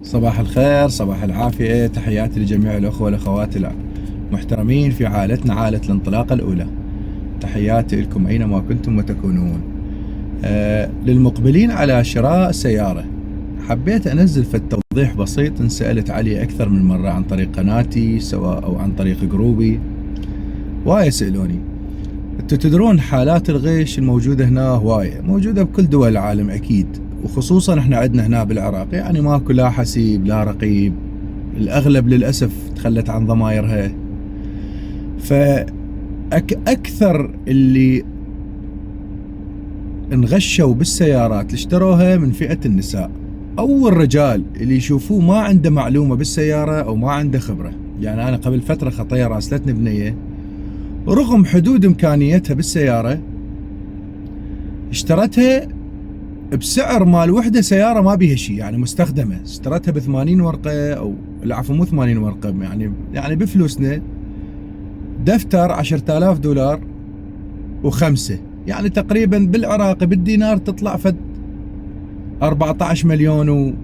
صباح الخير، صباح العافية، تحياتي لجميع الأخوة والأخوات المحترمين في عائلتنا، عائلة الانطلاقة الأولى. تحياتي لكم أينما كنتم وتكونون. للمقبلين على شراء سيارة، حبيت أنزل في التوضيح بسيط انسألت عليه أكثر من مرة عن طريق قناتي سواء أو عن طريق جروبي. وايد يسألوني. انتوا تدرون حالات الغش الموجودة هنا هواية، موجودة بكل دول العالم أكيد، وخصوصا احنا عندنا هنا بالعراق، يعني ماكو لا حسيب لا رقيب، الأغلب للأسف تخلت عن ضمايرها. فأكثر اللي انغشوا بالسيارات اللي اشتروها من فئة النساء أو الرجال اللي يشوفوه ما عنده معلومة بالسيارة أو ما عنده خبرة. يعني أنا قبل فترة خطية راسلتني بنية، رغم حدود إمكانيتها بالسيارة اشترتها بسعر مال وحدة سيارة ما بيها شيء، يعني مستخدمة، اشترتها ب80 ورقة أو العفو مو 80 ورقة، يعني بفلوسنا دفتر $10,000 و5، يعني تقريبا بالعراق بالدينار تطلع فد 14 مليون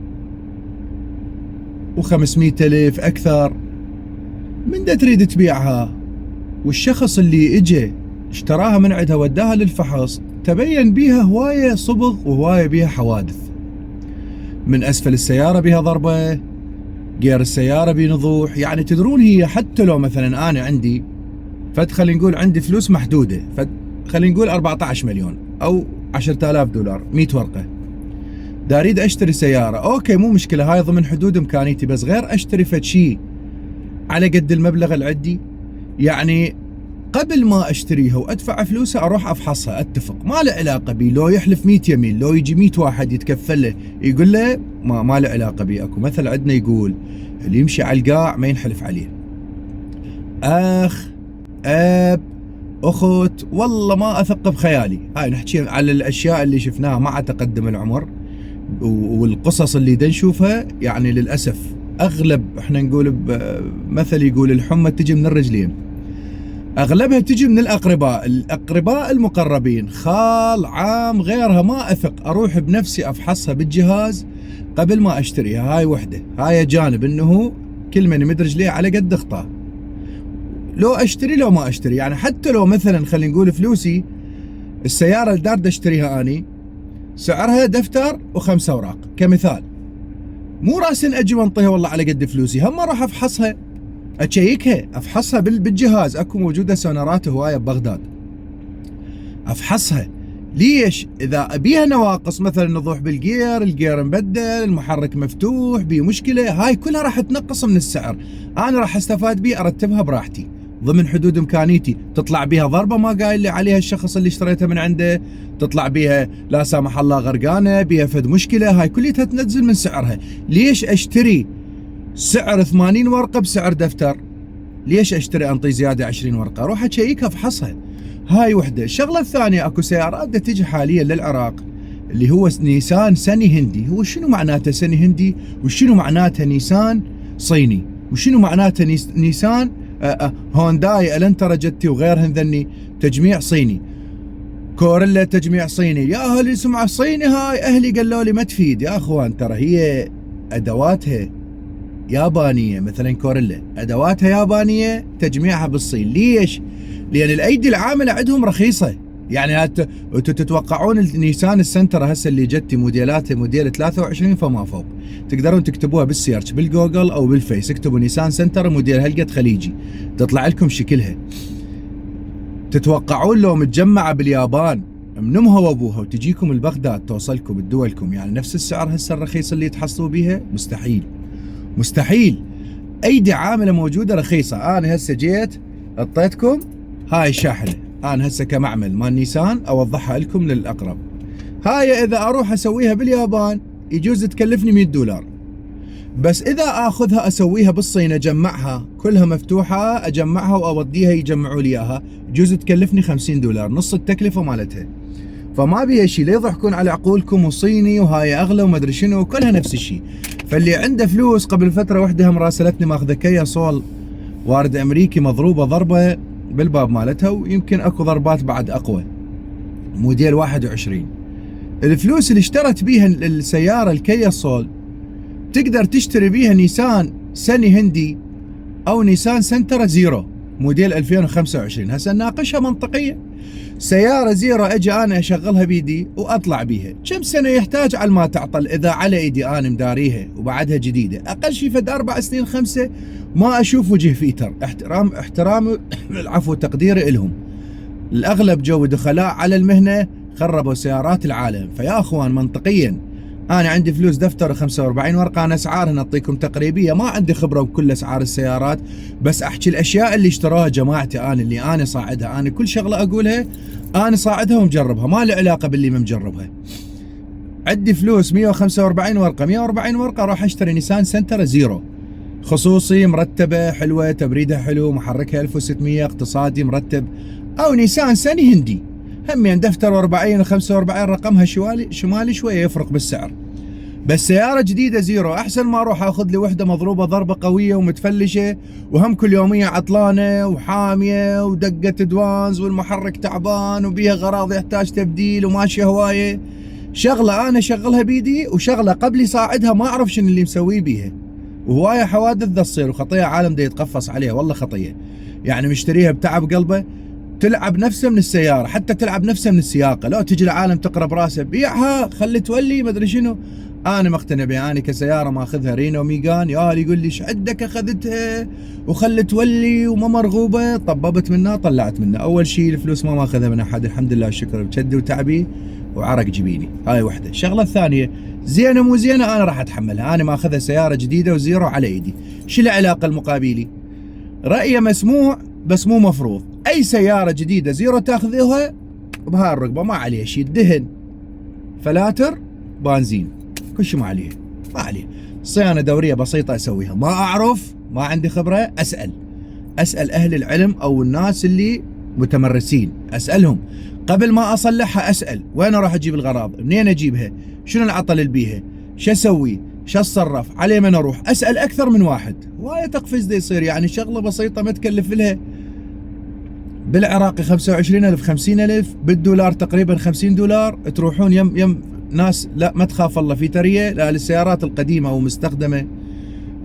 و500 ألف أكثر. من دا تريد تبيعها؟ والشخص اللي اجى اشتراها من عندها وداها للفحص تبين بيها هواية صبغ وهواية بيها حوادث. من أسفل السيارة بيها ضربة، جير السيارة بنضوح. يعني تدرون هي حتى لو مثلا أنا عندي خلينا نقول عندي فلوس محدودة، خلينا نقول 14 مليون أو $10,000 100 ورقة، دا أريد أشتري سيارة، أوكي مو مشكلة، هاي ضمن حدود إمكانيتي، بس غير أشتري فد شيء على قد المبلغ اللي عندي. يعني قبل ما اشتريها وادفع فلوسها اروح افحصها، اتفق، ما له علاقه بي لو يحلف 100 يمين، لو يجي 100 واحد يتكفل له يقول له ما له علاقه بي. اكو مثل عندنا يقول اللي يمشي على القاع ما ينحلف عليه. اخ، اب، اخت، والله ما اثق بخيالي. هاي نحكي على الاشياء اللي شفناها مع تقدم العمر والقصص اللي دا نشوفها. يعني للاسف اغلب، احنا نقول مثل يقول الحمى تجي من الرجلين، اغلبها تجي من الاقرباء المقربين، خال، عام، غيرها. ما اثق، اروح بنفسي افحصها بالجهاز قبل ما اشتريها. هاي وحده، هاي جانب انه كل من يمد رجليه على قد اخطاه. لو اشتري لو ما اشتري، يعني حتى لو مثلا خلينا نقول فلوسي السياره اللي دارد اشتريها اني سعرها دفتر و5 اوراق كمثال، مو راسا اجي وانطيها والله على قد فلوسي، هم راح افحصها، اشيكها، افحصها بالجهاز. اكو موجوده سونارات هوايه ببغداد، افحصها. ليش؟ اذا بيها نواقص، مثلا نضوح بالجير، الجير مبدل، المحرك مفتوح، بيه مشكله، هاي كلها راح تنقص من السعر. انا راح استفاد بيه، ارتبها براحتي ضمن حدود امكانيتي. تطلع بيها ضربه ما قايل لي عليها الشخص اللي اشتريتها من عنده، تطلع بيها لا سامح الله غرقانه، بيها فد مشكله، هاي كلها تنزل من سعرها. ليش اشتري سعر 80 ورقه بسعر دفتر؟ ليش اشتري انطي زياده 20 ورقه؟ اروح اشيكها افحصها. هاي وحده. الشغله الثانيه، اكو سيارات دا تجي حاليا للعراق اللي هو نيسان سني هندي. هو شنو معناته سني هندي؟ وشنو معناته نيسان صيني؟ وشنو معناته نيسان هونداي الانترا جتي وغيرهن ذني تجميع صيني، كوريلا تجميع صيني. يا اهلي سمعه صيني، هاي اهلي قالوا لي ما تفيد يا اخوان، ترى هي ادواتها يابانية. مثلا كوريلا ادواتها يابانية، تجميعها بالصين. ليش؟ لان الايدي العاملة عندهم رخيصة. يعني انتوا تتوقعون النيسان السنترا هسه اللي جتي موديلاتها موديل 23 فما فوق، تقدرون تكتبوها بالسيرش بالجوجل او بالفيس، اكتبوا نيسان سنترا موديل هالقد خليجي تطلع لكم شكلها. تتوقعون لو متجمعة باليابان من امها وابوها وتجيكم البغداد توصلكم بدولكم يعني نفس السعر هسه الرخيص اللي تحصلوا بيها؟ مستحيل، مستحيل. ايدي عامله موجوده رخيصه. انا هسه جيت اعطيتكم هاي الشاحنه، انا هسه كمعمل مال نيسان اوضحها لكم للاقرب. هاي اذا اروح اسويها باليابان يجوز تكلفني $100، بس اذا اخذها اسويها بالصين اجمعها كلها مفتوحه، اجمعها واوديها يجمعوا لي اياها، يجوز تكلفني $50، نص التكلفه مالتها. فما بيها شيء، لا يضحكون على عقولكم وصيني وهاي اغلى وما ادري شنو، كلها نفس الشيء. فاللي عنده فلوس، قبل فتره وحده مراسلتني ماخذه كيا صول وارد امريكي مضروبه ضربه بالباب مالتها، ويمكن اكو ضربات بعد اقوى، موديل 21. الفلوس اللي اشترت بيها السياره الكيا صول تقدر تشتري بيها نيسان سني هندي او نيسان سنترا زيرو موديل 2025. هسه نناقشها منطقيا. سيارة زيرو اجي انا اشغلها بيدي واطلع بيها، كم سنة يحتاج على ما تعطل اذا على ايدي انا مداريها وبعدها جديدة؟ اقل شي فد 4 سنين 5 ما اشوف وجه فيتر. احترام العفو تقديري الهم. الاغلب جو دخلاء على المهنة خربوا سيارات العالم. فيا اخوان منطقيا انا عندي فلوس دفتر 45 ورقه، انا اسعارها نعطيكم تقريبيه، ما عندي خبره بكل اسعار السيارات، بس احكي الاشياء اللي اشتراها جماعتي انا اللي انا صاعدها. انا كل شغله اقولها انا صاعدها ومجربها، ما له علاقه باللي ما مجربها. عندي فلوس 145 ورقه، 140 ورقه راح اشتري نيسان سنترا زيرو خصوصي مرتبه حلوه، تبريدها حلو، محركها 1600 اقتصادي مرتب، او نيسان سني هندي همين دفتر 40 و45 رقمها شمالي شويه يفرق بالسعر. بس سياره جديده زيرو احسن ما اروح اخذ لي وحده مضروبه ضربه قويه ومتفلشه وهم كل يوميه عطلانه وحاميه ودقه دوانز والمحرك تعبان وبيها غراض يحتاج تبديل وماشيه هوايه. شغله انا اشغلها بيدي وشغله قبلي صاعدها ما اعرف شنو اللي مسويه بيها، وهوايه حوادث ذا تصير وخطيه عالم دا يتقفص عليها. والله خطيه يعني مشتريها بتعب قلبه، تلعب نفسه من السيارة، حتى تلعب نفسه من السياقة. لو تجي العالم تقرب راسه بيعها خلي تولي ما ادري شنو. انا مقتنع بها، انا كسيارة ماخذها رينو ميغان. يا يقول لي ايش عندك اخذتها وخلت تولي وما مرغوبة. طببت منها طلعت منها. اول شيء الفلوس ما ماخذها من احد الحمد لله والشكر، بجدي وتعبي وعرق جبيني. هاي وحدة. الشغلة الثانية زينة مو زينة انا راح اتحملها، انا ماخذها سيارة جديدة وزيرو على ايدي. شو العلاقة المقابلي؟ رأيه مسموع بس مو مفروض. اي سيارة جديدة زيرو تاخذوها بهاي الرقبة ما عليها شيء، دهن فلاتر بنزين كل شيء ما عليه، ما عليه. صيانة دورية بسيطة اسويها. ما اعرف ما عندي خبرة اسأل اهل العلم او الناس اللي متمرسين، اسألهم قبل ما اصلحها. اسأل وين راح اجيب الغراض، منين اجيبها، شنو العطل اللي بيها، شو اسوي، شو اتصرف، عليه من اروح. اسأل اكثر من واحد. وايد تقفيز دا يصير، يعني شغلة بسيطة ما تكلف لها بالعراقي 25,000 50,000 بالدولار تقريبا 50 دولار. تروحون يم ناس لا ما تخاف الله في تريه لا للسيارات القديمة او مستخدمة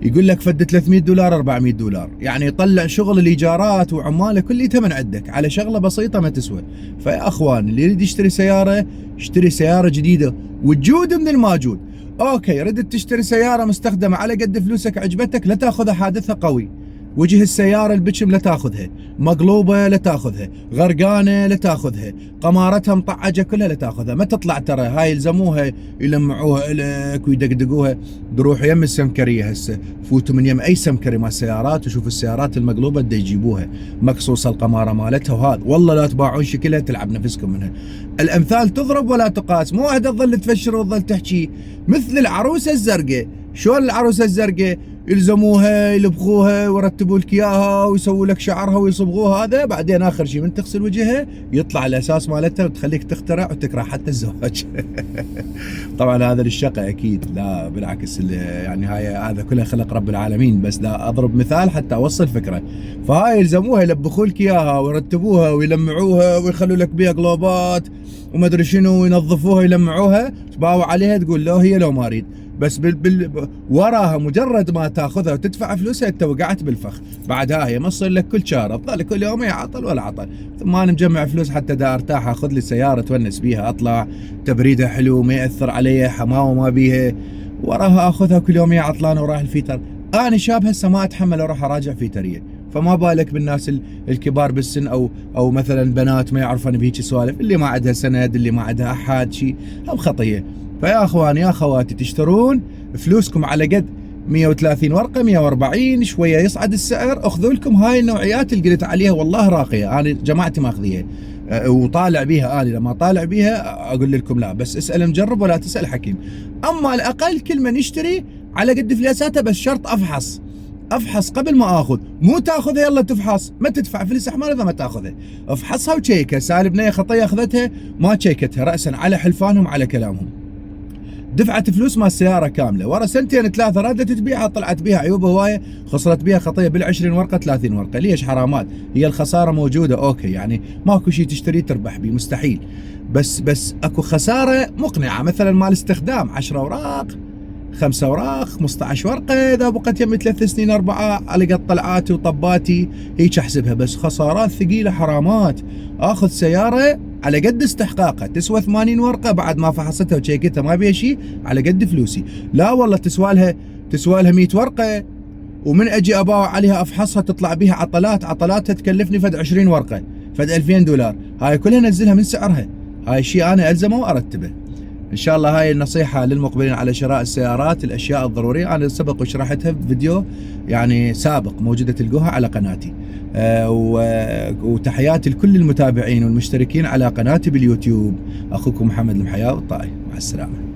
يقول لك فد 300 دولار 400 دولار، يعني يطلع شغل الايجارات وعماله كليتها من عندك على شغله بسيطه ما تسوى. فيا اخوان اللي يريد يشتري سياره اشتري سياره جديده وتجود من الماجود. اوكي ردت تشتري سياره مستخدمه على قد فلوسك عجبتك لا تاخذها حادثها قوي، وجه السيارة البكم لا تاخذها، مقلوبة لا تاخذها، غرقانة لا تاخذها، قمارتها مطعجة كلها لا تاخذها. ما تطلع ترى هاي يلزموها يلمعوها لك ويدقدقوها. بروحوا يم السمكرية هسه، فوتوا من يم اي سمكري مال السيارات وشوفوا السيارات المقلوبة دا يجيبوها مقصوصة القمارة مالتها. وهذا والله لا تباعون شكلها تلعب نفسكم منها. الامثال تضرب ولا تقاس، مو واحدة تظل تفشر وتظل تحكي مثل العروسة الزرقاء. شلون العروسة الزرقاء؟ يلزموها يلبخوها ويرتبوا لك اياها ويسووا لك شعرها ويصبغوها، هذا بعدين اخر شيء من تغسل وجهها يطلع الاساس مالتها وتخليك تخترع وتكره حتى الزواج. طبعا هذا للشقة اكيد، لا بالعكس يعني هذا كله خلق رب العالمين، بس دا اضرب مثال حتى اوصل فكره. فهاي يلزموها يلبخوا لك اياها ويرتبوها ويلمعوها ويخلوا لك بيها قلوبات وما ادري شنو وينظفوها يلمعوها، تباوع عليها تقول لو هي لو ما اريد. بس وراها مجرد ما تاخذها وتدفع فلوسها انت وقعت بالفخ. بعدها هي ما تصير لك كل شهر، تظل كل يوم عطل ولا عطل. ثم انا مجمع فلوس حتى دا ارتاح اخذ لي سياره تونس بيها، اطلع تبريدها حلو ما ياثر علي حماوه ما بيها، وراها اخذها كل يوم عطلانه وراح الفيتر. انا شاب هسه ما اتحمل اروح اراجع فيتريه، فما بالك بالناس الكبار بالسن او مثلا بنات ما يعرفون بهيك سوالف، اللي ما عندها سند اللي ما عندها احد شيء هم خطيه. فيا اخوان يا اخواتي تشترون فلوسكم على قد 130 ورقه 140 شويه يصعد السعر، اخذوا لكم هاي النوعيات اللي قلت عليها والله راقيه. انا جماعتي ماخذيها وطالع بيها، انا لما طالع بيها اقول لكم لا، بس اسال مجرب ولا تسال حكيم. اما الاقل كل من يشتري على قد فلوساته، بس شرط افحص قبل ما اخذ. مو تاخذها يلا تفحص، ما تدفع فلوس حمار اذا ما تاخذها. افحصها وتشيكها. سالب بنيه خطيه اخذتها ما تشيكتها راسا على حلفانهم على كلامهم، دفعت فلوس مال السياره كامله، ورا سنتين 3 ردت تبيعها طلعت بيها عيوبها هوايه، خسرت بيها خطيه بال20 ورقه 30 ورقه. ليش؟ حرامات. هي الخساره موجوده اوكي، يعني ماكو شيء تشتري تربح بيه مستحيل، بس اكو خساره مقنعه مثلا مال استخدام 10 اوراق 5 اوراق 15 ورقه، اذا بقت يمي 3 سنين 4 على قد طلعاتي وطباتي هيك احسبها. بس خسارات ثقيله حرامات. اخذ سياره على قد استحقاقها تسوى 80 ورقه بعد ما فحصتها وشيكتها ما بيها شيء على قد فلوسي. لا والله تسوى لها 100 ورقه، ومن اجي اباوع عليها افحصها تطلع بيها عطلاتها تكلفني فد 20 ورقه فد $2000. هاي كلها نزلها من سعرها. هاي شيء انا الزمه وارتبه. ان شاء الله هاي النصيحه للمقبلين على شراء السيارات، الاشياء الضروريه انا سبق وشرحتها بفيديو يعني سابق موجوده تلقوها على قناتي. وتحياتي لكل المتابعين والمشتركين على قناتي باليوتيوب. اخوكم محمد المحياوي الطائي، مع السلامه.